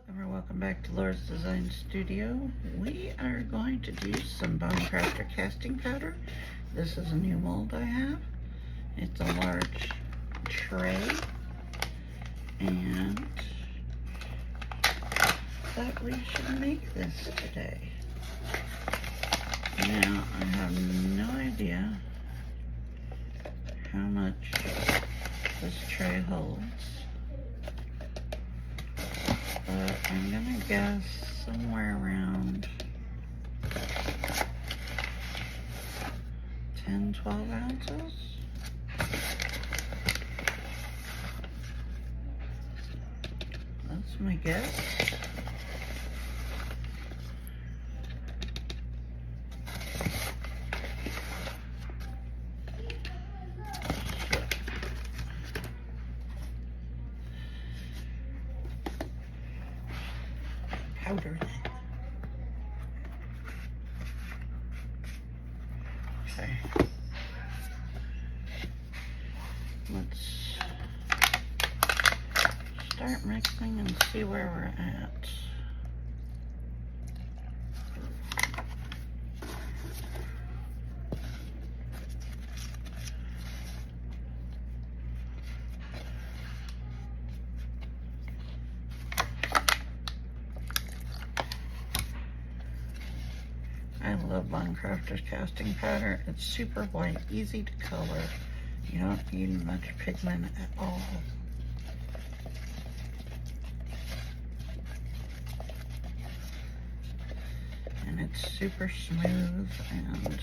Welcome back to Laura's Design Studio. We are going to do some Bone Crafter casting powder. This is a new mold I have. It's a large tray, and thought we should make this today. Now, I have no idea how much this tray holds, but I'm gonna guess somewhere around 10-12 ounces. That's my guess. Powder then. Okay. Let's start mixing and see where we're at. I love Bone Crafter's casting powder. It's super white, easy to color. You don't need much pigment at all. And it's super smooth and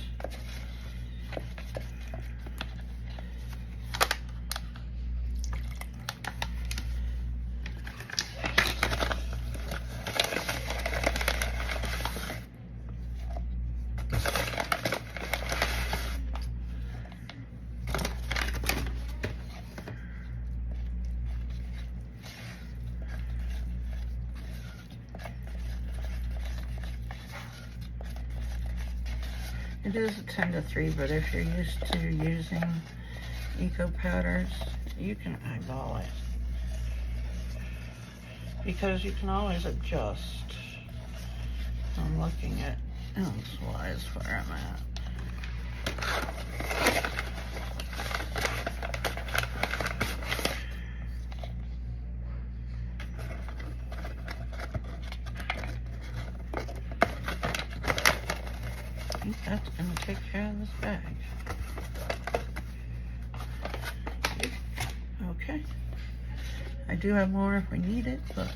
it is a 10-3, but if you're used to using eco powders, you can eyeball it, because you can always adjust. I'm looking at ounce-wise where I'm at. I think that's going to take care of this bag. Okay. I do have more if we need it, but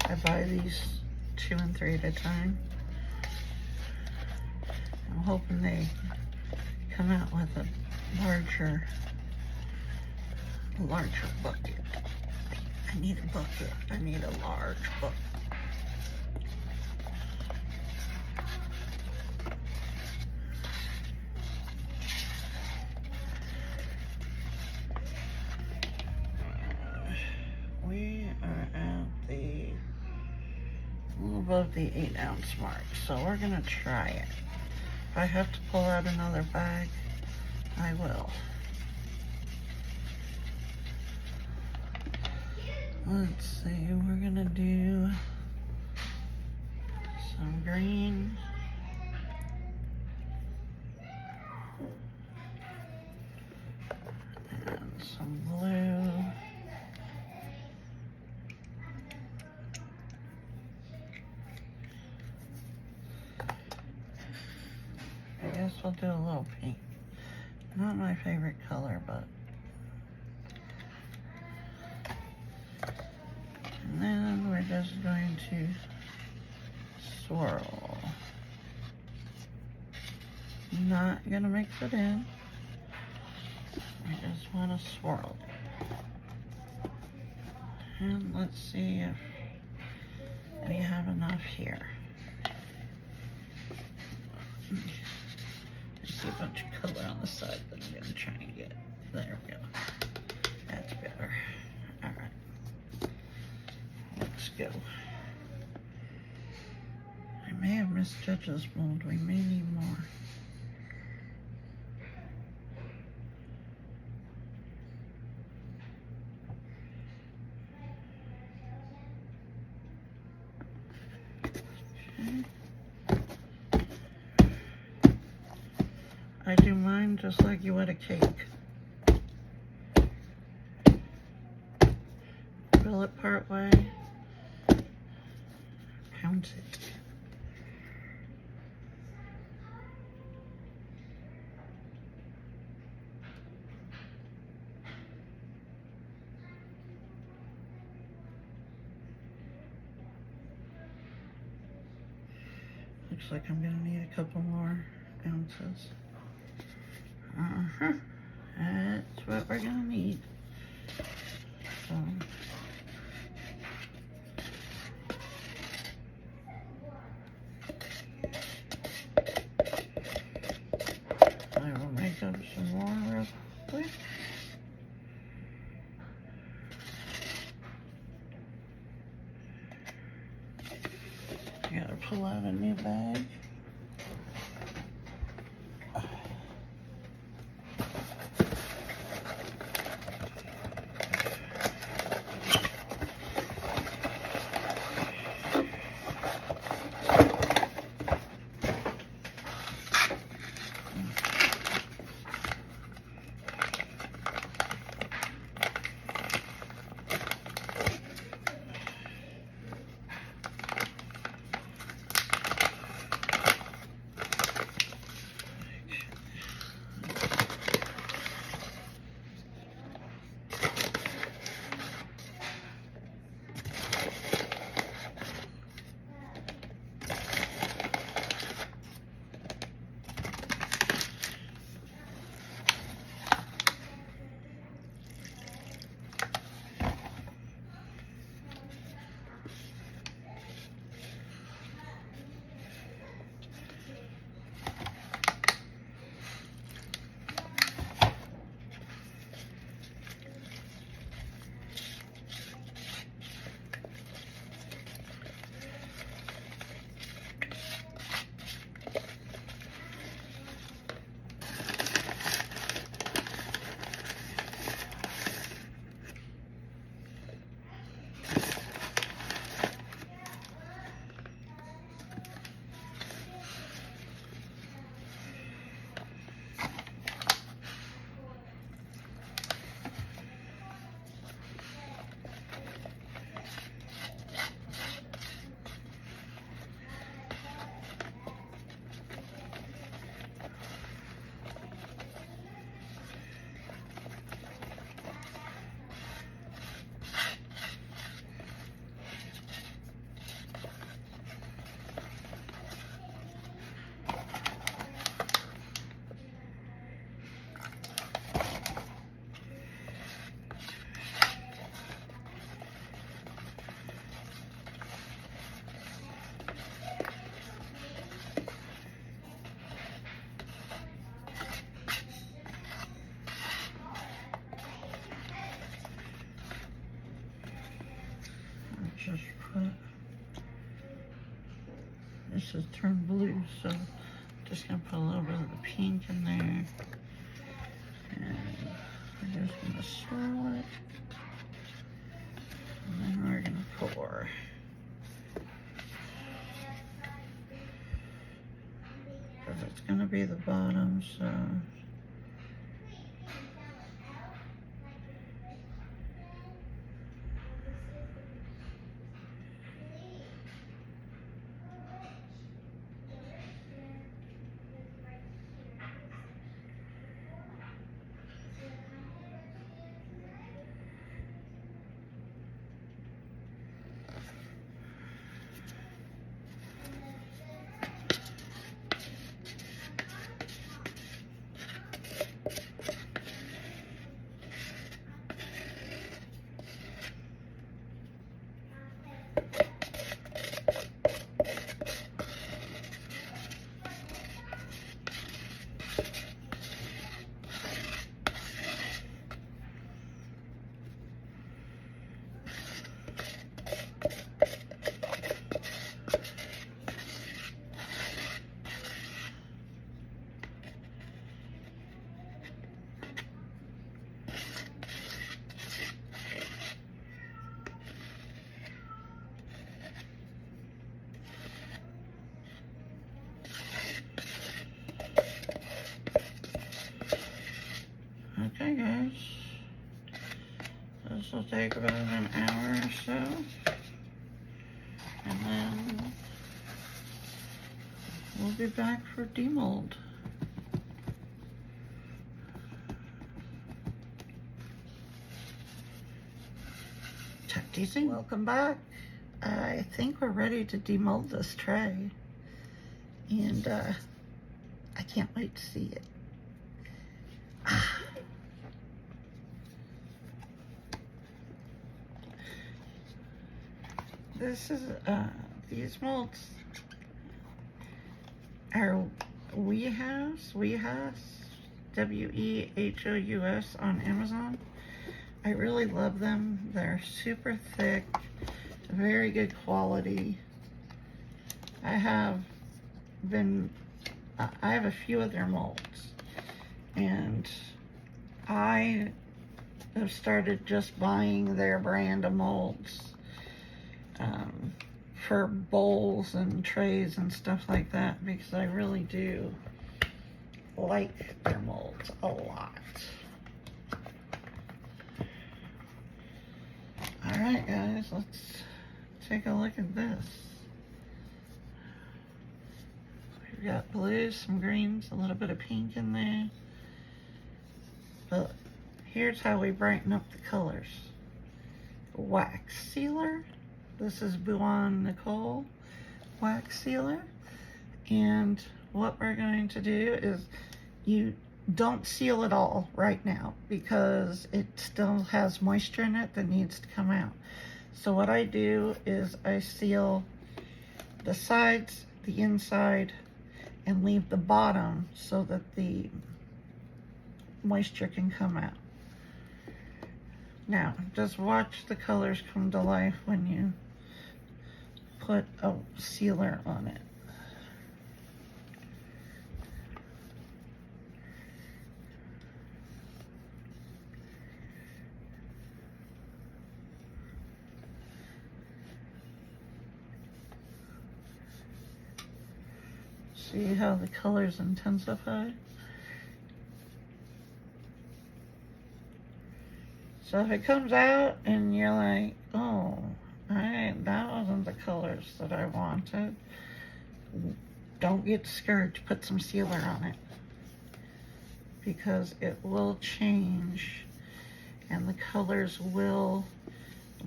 I buy these 2 and 3 at a time. I'm hoping they come out with a larger bucket. I need a bucket. I need a large bucket. We are at a little above the 8-ounce mark, so we're gonna try it. If I have to pull out another bag, I will. Let's see, we're gonna do some green. And some blue. I guess we'll do a little pink. Not my favorite color, but. And then we're just going to swirl. Not gonna mix it in. I just want to swirl it. And let's see if we have enough here. I see a bunch of color on the side that I'm gonna try and get. There we go. That's better. All right. Let's go. I may have misjudged this mold. We may need more. I do mine just like you would a cake. Fill it part way, pound it. Looks like I'm gonna need a couple more ounces. That's what we're gonna need. So, I will make up some more real quick. I gotta pull out a new bag. Just put, this is turned blue, so just gonna put a little bit of the pink in there. And we're just gonna swirl it. And then we're gonna pour. Because it's gonna be the bottom, so. take about an hour or so. And then we'll be back for demold. ChangtikeJI, welcome back. I think we're ready to demold this tray. And I can't wait to see it. This is, these molds are WeHous, W-E-H-O-U-S on Amazon. I really love them. They're super thick, very good quality. I have a few of their molds, and I have started just buying their brand of molds for bowls and trays and stuff like that, because I really do like their molds a lot. Alright guys, let's take a look at this. We've got blues, some greens, a little bit of pink in there. But here's how we brighten up the colors. Wax sealer. This is Buon Nicole wax sealer. And what we're going to do is, you don't seal it all right now because it still has moisture in it that needs to come out. So what I do is I seal the sides, the inside, and leave the bottom so that the moisture can come out. Now, just watch the colors come to life when you put a sealer on it. See how the colors intensify? So if it comes out and you're like, oh, that wasn't the colors that I wanted, don't get discouraged. Put some sealer on it, because it will change and the colors will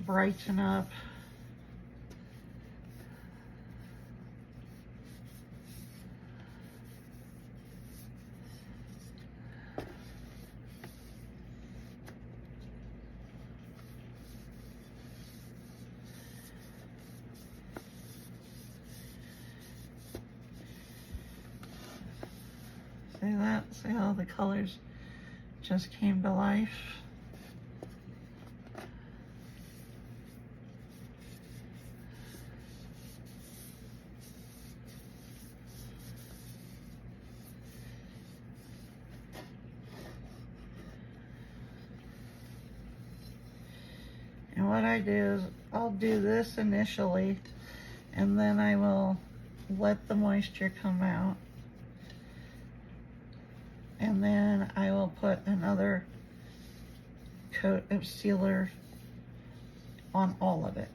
brighten up. See that? See how the colors just came to life? And what I do is I'll do this initially, and then I will let the moisture come out. And then I will put another coat of sealer on all of it.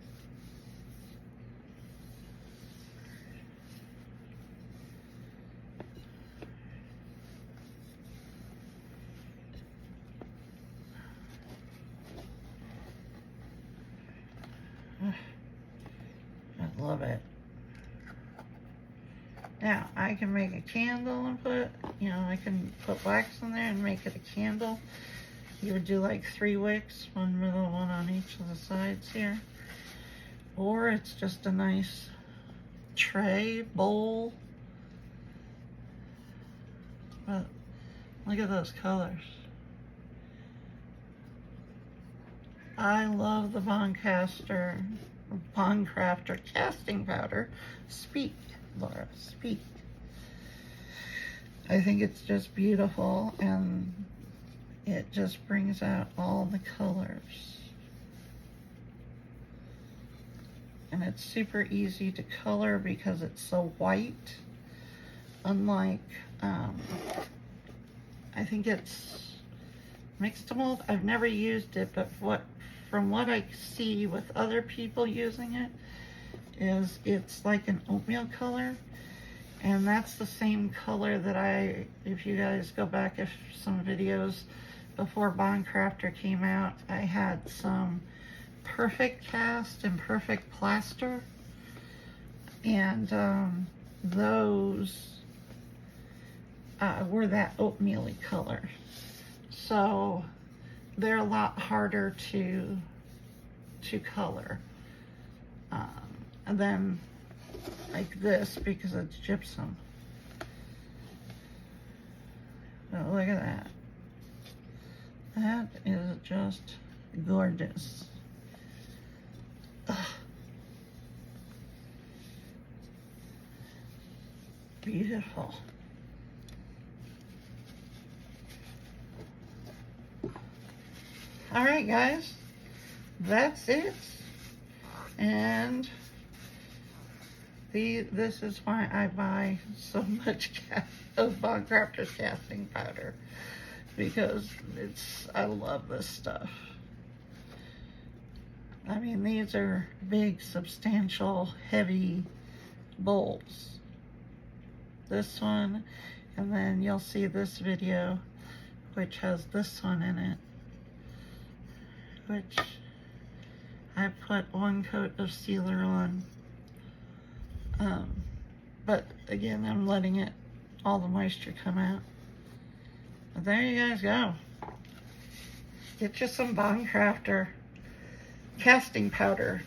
I love it. Now, I can make a candle and put, I can put wax in there and make it a candle. You would do like 3 wicks, one middle, one on each of the sides here. Or it's just a nice tray, bowl. But look at those colors. I love the Craftor casting powder. Speak, Laura, speak. I think it's just beautiful, and it just brings out all the colors. And it's super easy to color because it's so white. Unlike, I think it's Mixed-A-Mold. I've never used it, but from what I see with other people using it, is it's like an oatmeal color. And that's the same color that if you guys go back some videos before Bond Crafter came out, I had some perfect cast and perfect plaster. And those were that oatmeal-y color. So they're a lot harder to color than like this, because it's gypsum. Oh, look at that. That is just gorgeous. Ugh. Beautiful. All right, guys, that's it. And this is why I buy so much of Bond Crafter's casting powder, because I love this stuff. I mean, these are big, substantial, heavy bowls. This one, and then you'll see this video, which has this one in it, which I put 1 coat of sealer on. But again, I'm letting all the moisture come out. But there you guys go. Get you some Bond Crafter casting powder.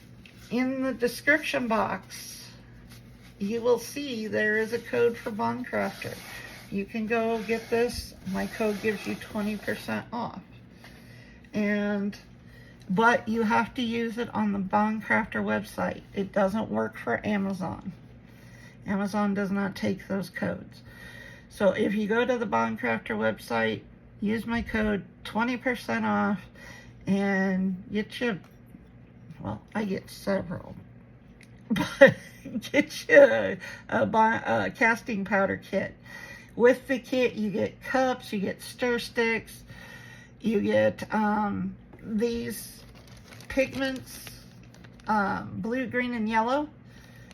In the description box, you will see there is a code for Bond Crafter. You can go get this. My code gives you 20% off. But you have to use it on the Bond Crafter website. It doesn't work for Amazon. Amazon does not take those codes. So if you go to the Bond Crafter website, use my code 20% off and get you, well, I get several, but get you a casting powder kit. With the kit, you get cups, you get stir sticks, you get these pigments, blue, green, and yellow.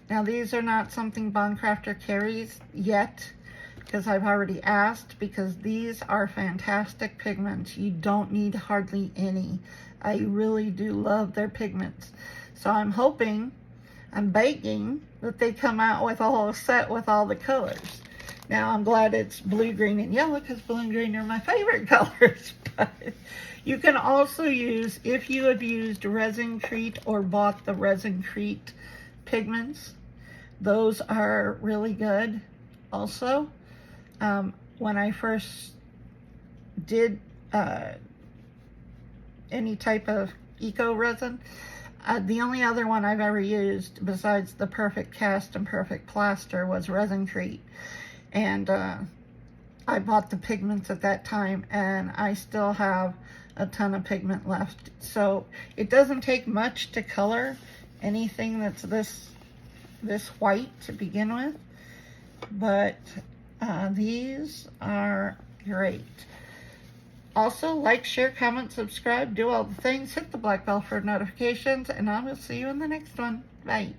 Now these are not something Bond Crafter carries yet, because I've already asked, because these are fantastic pigments. You don't need hardly any. I really do love their pigments. So I'm hoping, I'm begging that they come out with a whole set with all the colors. Now I'm glad it's blue, green, and yellow, because blue and green are my favorite colors. But you can also use, if you have used Resin or bought the Resin pigments, those are really good also. When I first did any type of eco resin, the only other one I've ever used besides the perfect cast and perfect plaster was Resin. And I bought the pigments at that time, and I still have a ton of pigment left. So it doesn't take much to color anything that's this white to begin with, but these are great. Also, like, share, comment, subscribe, do all the things, hit the black bell for notifications, and I will see you in the next one. Bye.